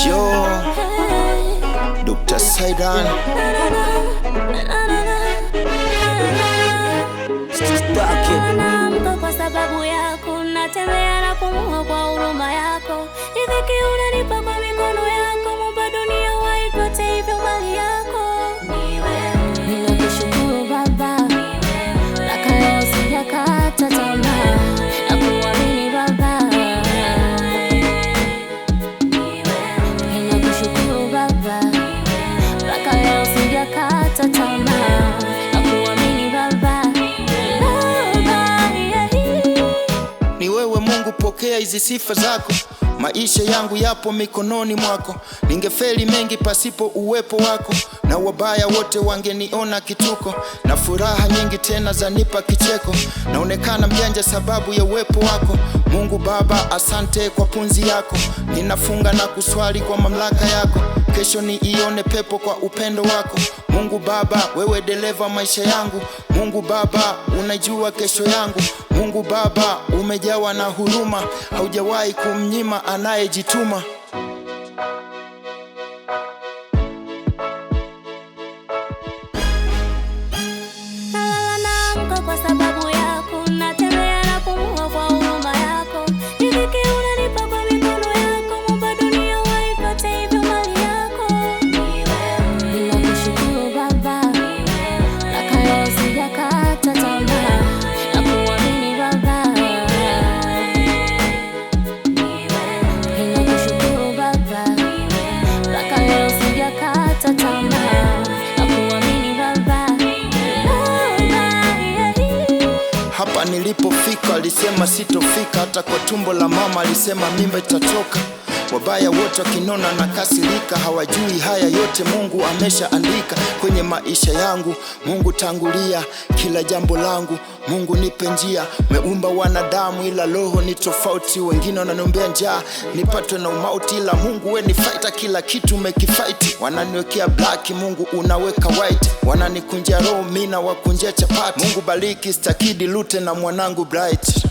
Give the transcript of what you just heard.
Yo, Dr. Saidan Naamka kwa sababu yako, natembea na pumua kwa huruma yako. Riziki unanipa kwa mikono yako, Muumba dunia waipate hivyo mali yako. Ninakushukuru Baba, mpaka leo sijakata tamaa, nakuamini Baba. Ninakushukuru Baba, mpaka leo sijakata tamaa, nakuamini Baba. Ni wewe Mungu, pokea hizi sifa zako. Maisha yangu yapo mikononi mwako. Ningefeli mengi pasipo uwepo wako, na wabaya wote wangeniona kituko. Na furaha nyingi tena zanipa kicheko, naonekana mjanja sababu ya uwepo wako. Mungu Baba, asante kwa punzi yako. Ninafunga na kuswali kwa mamlaka yako, kesho niione pepo kwa upendo wako. Mungu Baba, wewe dereva maisha yangu. Mungu Baba, unajua kesho yangu. Mungu Baba, umejawa na huruma, haujawahi kumnyima anayejituma. Naamka kwa sababu yako, natembea na pumua kwa huruma yako. Riziki unanipa kwa mikono yako, Muumba dunia waipate hivyo mali yako. Ninakushukuru Baba, mpaka leo sijakata tamaa, nakuamini Baba. Ninakushukuru Baba, mpaka leo sijakata tamaa, nakuamini Baba. Hapa nilipofika alisema sitofika, hata kwa tumbo la mama alisema mimba itatoka. Wabaya wote wakinona na kasirika, hawajui haya yote Mungu ameshaandika kwenye maisha yangu. Mungu tangulia kila jambo langu, Mungu nipe njia. Meumba wanadamu ila roho ni tofauti, wengine wananiombea njaa nipatwe na umauti, ila Mungu we ni fighter, kila kitu umekifight. Wananiwekea black, Mungu unaweka white. Wananikunjia roho, mimi na wakunjia chapati. Mungu bariki Stakidi Lute na mwanangu Bright.